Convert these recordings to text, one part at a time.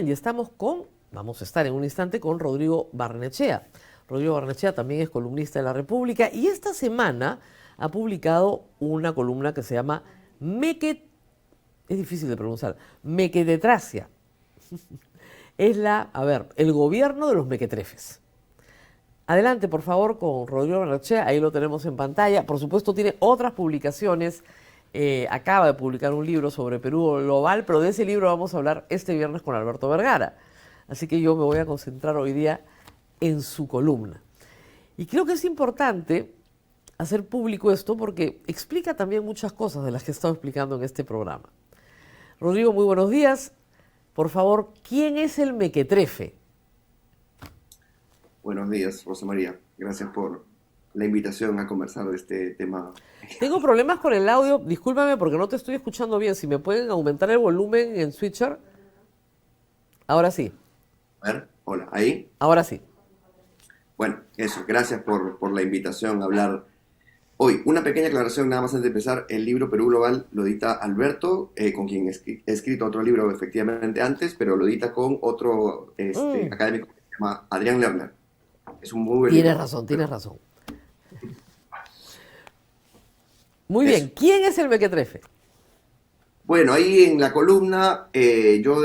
bien, y vamos a estar en un instante con Rodrigo Barnechea. Rodrigo Barnechea también es columnista de La República y esta semana ha publicado una columna que se llama es difícil de pronunciar, Mequetetracia. El gobierno de los mequetrefes. Adelante, por favor, con Rodrigo Barnechea, ahí lo tenemos en pantalla. Por supuesto, tiene otras publicaciones. Acaba de publicar un libro sobre Perú global, pero de ese libro vamos a hablar este viernes con Alberto Vergara. Así que yo me voy a concentrar hoy día en su columna. Y creo que es importante hacer público esto porque explica también muchas cosas de las que he estado explicando en este programa. Rodrigo, muy buenos días. Por favor, ¿quién es el mequetrefe? Buenos días, Rosa María. Gracias por la invitación a conversar de este tema. Tengo problemas con el audio, discúlpame porque no te estoy escuchando bien. Si me pueden aumentar el volumen en Switcher. Ahora sí. A ver, hola, ¿ahí? Ahora sí. Bueno, eso, gracias por la invitación a hablar hoy. Una pequeña aclaración nada más antes de empezar. El libro Perú Global lo edita Alberto, con quien he escrito otro libro efectivamente antes, pero lo edita con otro académico que se llama Adrián Lerner. Es un muy buen libro. Tienes razón. Muy bien, ¿quién es el mequetrefe? Bueno, ahí en la columna yo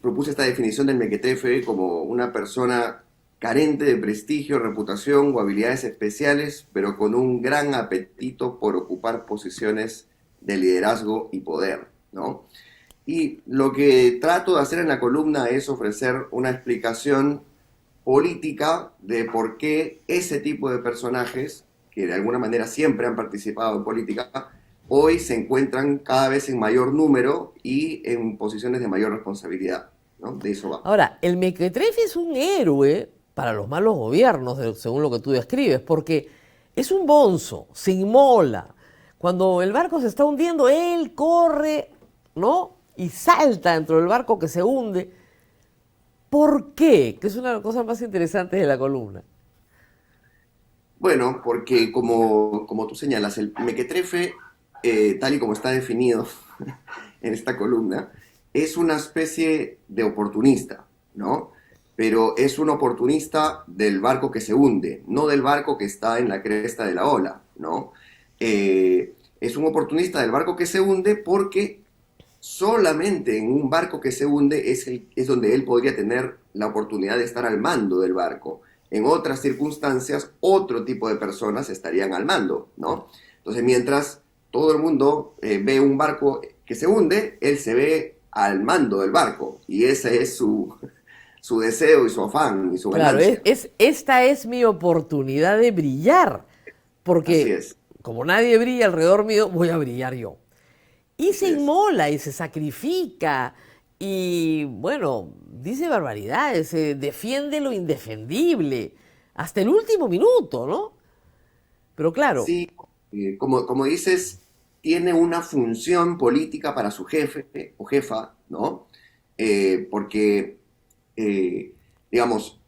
propuse esta definición del mequetrefe como una persona carente de prestigio, reputación o habilidades especiales, pero con un gran apetito por ocupar posiciones de liderazgo y poder, ¿no? Y lo que trato de hacer en la columna es ofrecer una explicación política de por qué ese tipo de personajes, que de alguna manera siempre han participado en política, hoy se encuentran cada vez en mayor número y en posiciones de mayor responsabilidad, ¿no? De eso va. Ahora, el mequetrefe es un héroe para los malos gobiernos, según lo que tú describes, porque es un bonzo, se inmola. Cuando el barco se está hundiendo, él corre, ¿no? Y salta dentro del barco que se hunde. ¿Por qué? Que es una de las cosas más interesantes de la columna. Bueno, porque como tú señalas, el mequetrefe, tal y como está definido en esta columna, es una especie de oportunista, ¿no? Pero es un oportunista del barco que se hunde, no del barco que está en la cresta de la ola, ¿no? Es un oportunista del barco que se hunde porque solamente en un barco que se hunde es donde él podría tener la oportunidad de estar al mando del barco. En otras circunstancias, otro tipo de personas estarían al mando, ¿no? Entonces, mientras todo el mundo ve un barco que se hunde, él se ve al mando del barco. Y ese es su deseo y su afán y su Claro, ganancia. esta es mi oportunidad de brillar, Así porque es, como nadie brilla alrededor mío, voy a brillar yo. Y se así es. inmola y se sacrifica y, bueno, dice barbaridades, defiende lo indefendible hasta el último minuto, ¿no? Pero claro, Sí, como dices, tiene una función política para su jefe o jefa, ¿no? Porque, eh, digamos,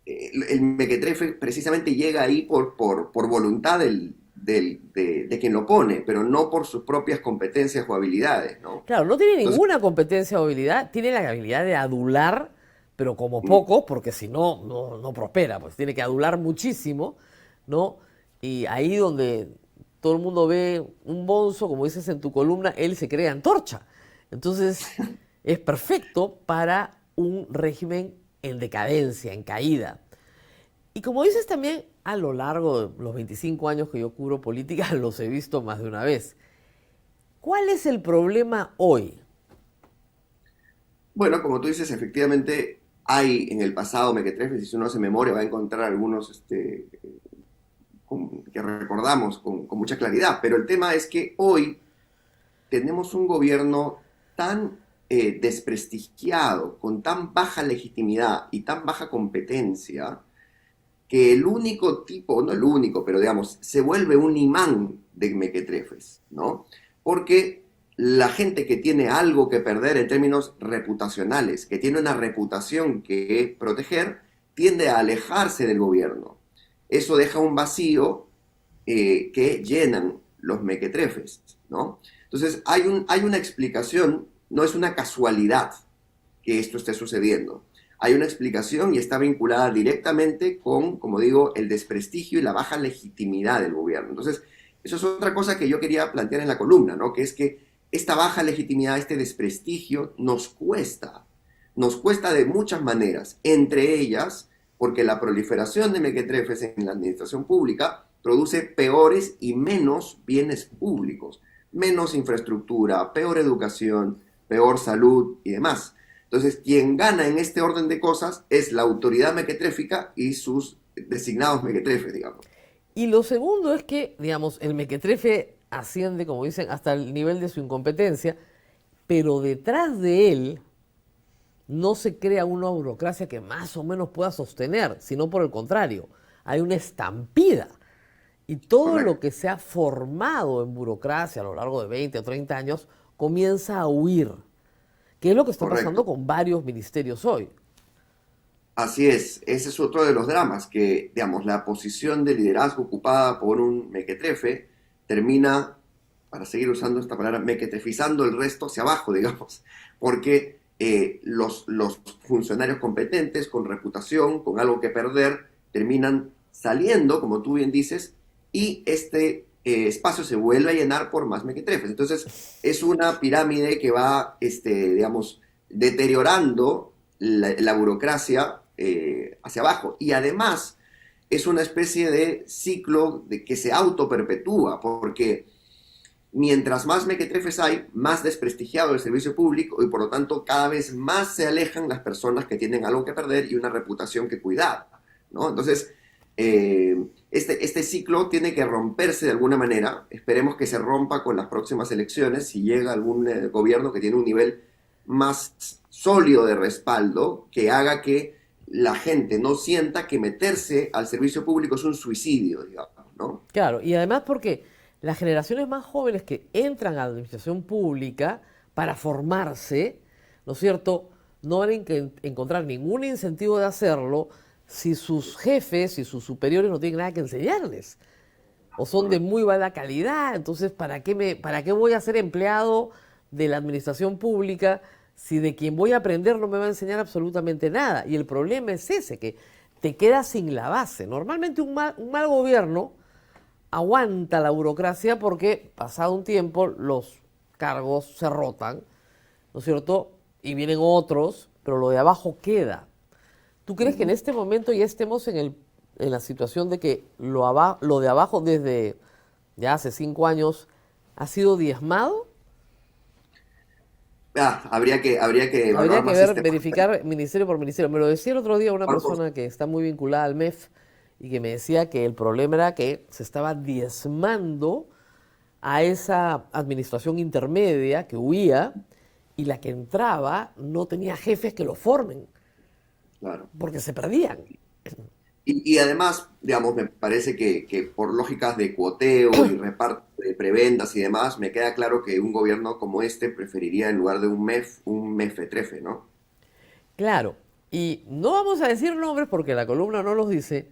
el mequetrefe precisamente llega ahí por voluntad de quien lo pone, pero no por sus propias competencias o habilidades, ¿no? claro, no tiene Entonces, ninguna competencia o habilidad, tiene la habilidad de adular, pero como mm, poco, porque si no, no prospera, pues tiene que adular muchísimo, ¿no? Y ahí donde todo el mundo ve un bonzo, como dices en tu columna, él se crea antorcha. Entonces, es perfecto para un régimen en decadencia, en caída. Y como dices también, a lo largo de los 25 años que yo cubro política, los he visto más de una vez. ¿Cuál es el problema hoy? bueno, como tú dices, efectivamente hay en el pasado mequetrefes, y si uno hace memoria va a encontrar algunos que recordamos con mucha claridad, pero el tema es que hoy tenemos un gobierno tan desprestigiado, con tan baja legitimidad y tan baja competencia, que el único tipo, no el único, pero digamos, se vuelve un imán de mequetrefes, ¿no? Porque la gente que tiene algo que perder en términos reputacionales, que tiene una reputación que proteger, tiende a alejarse del gobierno. Eso deja un vacío que llenan los mequetrefes, ¿no? Entonces, hay una explicación no es una casualidad que esto esté sucediendo. Hay una explicación y está vinculada directamente con, como digo, el desprestigio y la baja legitimidad del gobierno. Entonces, eso es otra cosa que yo quería plantear en la columna, ¿no? Que es que esta baja legitimidad, este desprestigio nos cuesta de muchas maneras, entre ellas porque la proliferación de mequetrefes en la administración pública produce peores y menos bienes públicos, menos infraestructura, peor educación, peor salud y demás. Entonces, quien gana en este orden de cosas es la autoridad mequetréfica y sus designados mequetrefes, digamos. Y lo segundo es que, digamos, el mequetrefe asciende, como dicen, hasta el nivel de su incompetencia, pero detrás de él no se crea una burocracia que más o menos pueda sostener, sino por el contrario, hay una estampida. Y todo Correcto. lo que se ha formado en burocracia a lo largo de 20 o 30 años comienza a huir, que es lo que está pasando Correcto. con varios ministerios hoy. Así es, ese es otro de los dramas, que, digamos, la posición de liderazgo ocupada por un mequetrefe termina, para seguir usando esta palabra, mequetrefizando el resto hacia abajo, digamos, porque los funcionarios competentes, con reputación, con algo que perder, terminan saliendo, como tú bien dices, y este espacio se vuelve a llenar por más mequetrefes. Entonces, es una pirámide que va, digamos, deteriorando la burocracia hacia abajo. Y además es una especie de ciclo de que se autoperpetúa, porque mientras más mequetrefes hay, más desprestigiado el servicio público y por lo tanto cada vez más se alejan las personas que tienen algo que perder y una reputación que cuidar, ¿no? Entonces, este ciclo tiene que romperse de alguna manera. Esperemos que se rompa con las próximas elecciones si llega algún gobierno que tiene un nivel más sólido de respaldo que haga que la gente no sienta que meterse al servicio público es un suicidio, digamos, ¿no? Claro, y además porque las generaciones más jóvenes que entran a la administración pública para formarse, ¿no es cierto?, no van a encontrar ningún incentivo de hacerlo si sus jefes y sus superiores no tienen nada que enseñarles o son de muy mala calidad. Entonces, para qué voy a ser empleado de la administración pública si de quien voy a aprender no me va a enseñar absolutamente nada? Y el problema es ese, que te quedas sin la base. Normalmente un mal gobierno aguanta la burocracia porque pasado un tiempo los cargos se rotan, ¿no es cierto? Y vienen otros, pero lo de abajo queda. ¿Tú crees que en este momento ya estemos en la situación de que lo de abajo desde ya hace 5 años ha sido diezmado? Habría que Habría evaluar que más ver, sistemas. verificar ministerio por ministerio. Me lo decía el otro día una persona que está muy vinculada al MEF y que me decía que el problema era que se estaba diezmando a esa administración intermedia que huía y la que entraba no tenía jefes que lo formen Claro. porque se perdían. Y además, digamos, me parece que por lógicas de cuoteo y reparto de prebendas y demás, me queda claro que un gobierno como este preferiría en lugar de un MEF, un MEFetrefe, ¿no? Claro, y no vamos a decir nombres porque la columna no los dice,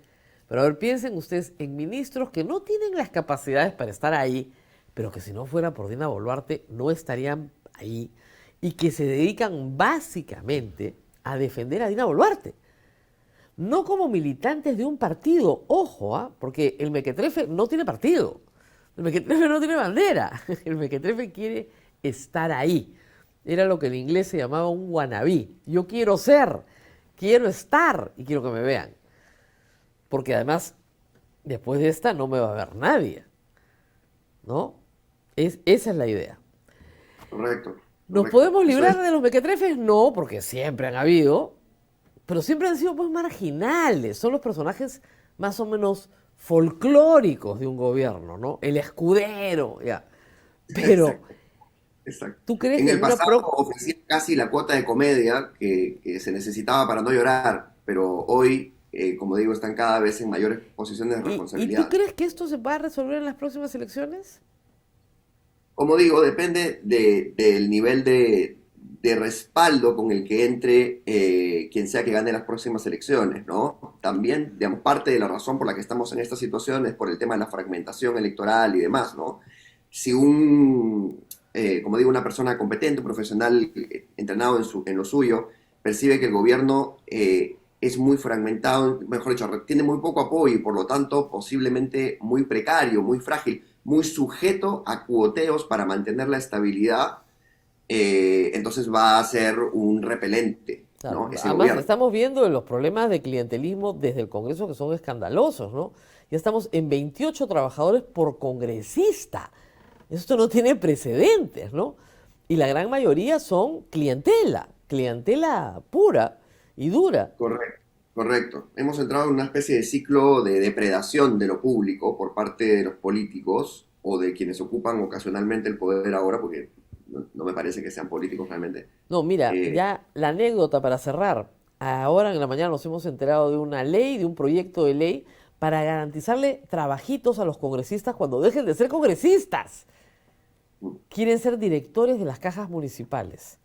pero a ver, piensen ustedes en ministros que no tienen las capacidades para estar ahí, pero que si no fuera por Dina Boluarte no estarían ahí, y que se dedican básicamente a defender a Dina Boluarte. No como militantes de un partido, ojo, porque el mequetrefe no tiene partido, el mequetrefe no tiene bandera, el mequetrefe quiere estar ahí. Era lo que en inglés se llamaba un wannabe. Yo quiero ser, quiero estar y quiero que me vean. Porque además, después de esta no me va a ver nadie, ¿no? Esa es la idea. Correcto, ¿Nos correcto. podemos Eso es. librar de los mequetrefes? No, porque siempre han habido, pero siempre han sido pues marginales. Son los personajes más o menos folclóricos de un gobierno, ¿no? El escudero, ya. Pero, Exacto, exacto. ¿tú crees En que el en una pasado ofrecía casi la cuota de comedia que se necesitaba para no llorar, pero hoy, como digo, están cada vez en mayores posiciones de ¿Y tú responsabilidad. crees que esto se va a resolver en las próximas elecciones? Como digo, depende del nivel de respaldo con el que entre quien sea que gane las próximas elecciones, ¿no? También, digamos, parte de la razón por la que estamos en esta situación es por el tema de la fragmentación electoral y demás, ¿no? Si un como digo, una persona competente, un profesional entrenado en lo suyo, percibe que el gobierno es muy fragmentado, mejor dicho, tiene muy poco apoyo y por lo tanto posiblemente muy precario, muy frágil, muy sujeto a cuoteos para mantener la estabilidad, entonces va a ser un repelente, Claro. ¿no? Ese Además, gobierno. estamos viendo los problemas de clientelismo desde el Congreso que son escandalosos, ¿no? Ya estamos en 28 trabajadores por congresista. Esto no tiene precedentes, ¿no? Y la gran mayoría son clientela, clientela pura y dura. Correcto, correcto. Hemos entrado en una especie de ciclo de depredación de lo público por parte de los políticos o de quienes ocupan ocasionalmente el poder ahora, porque no me parece que sean políticos realmente. No, mira, Eh, ya la anécdota para cerrar. Ahora en la mañana nos hemos enterado de una ley, de un proyecto de ley para garantizarle trabajitos a los congresistas cuando dejen de ser congresistas. Quieren ser directores de las cajas municipales.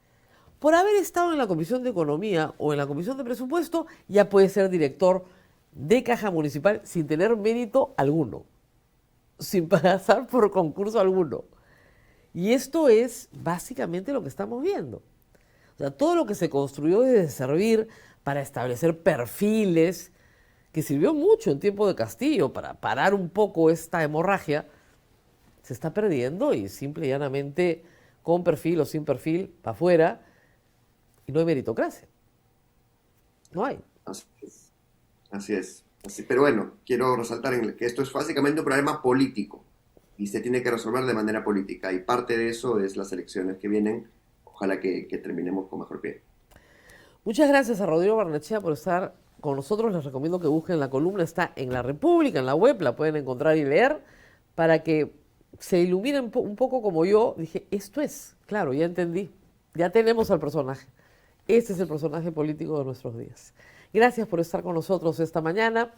Por haber estado en la Comisión de Economía o en la Comisión de Presupuesto, ya puede ser director de caja municipal sin tener mérito alguno, sin pasar por concurso alguno. Y esto es básicamente lo que estamos viendo. O sea, todo lo que se construyó debe servir para establecer perfiles, que sirvió mucho en tiempo de Castillo para parar un poco esta hemorragia, se está perdiendo y simple y llanamente, con perfil o sin perfil, para afuera, y no hay meritocracia. No hay. así es, así es. Pero bueno, quiero resaltar que esto es básicamente un problema político y se tiene que resolver de manera política y parte de eso es las elecciones que vienen. Ojalá que terminemos con mejor pie. Muchas gracias a Rodrigo Barnechea por estar con nosotros. Les recomiendo que busquen la columna, está en La República, en la web, la pueden encontrar y leer, para que se iluminen un poco como yo. Dije, esto es, claro, ya entendí, ya tenemos al personaje. Este es el personaje político de nuestros días. Gracias por estar con nosotros esta mañana.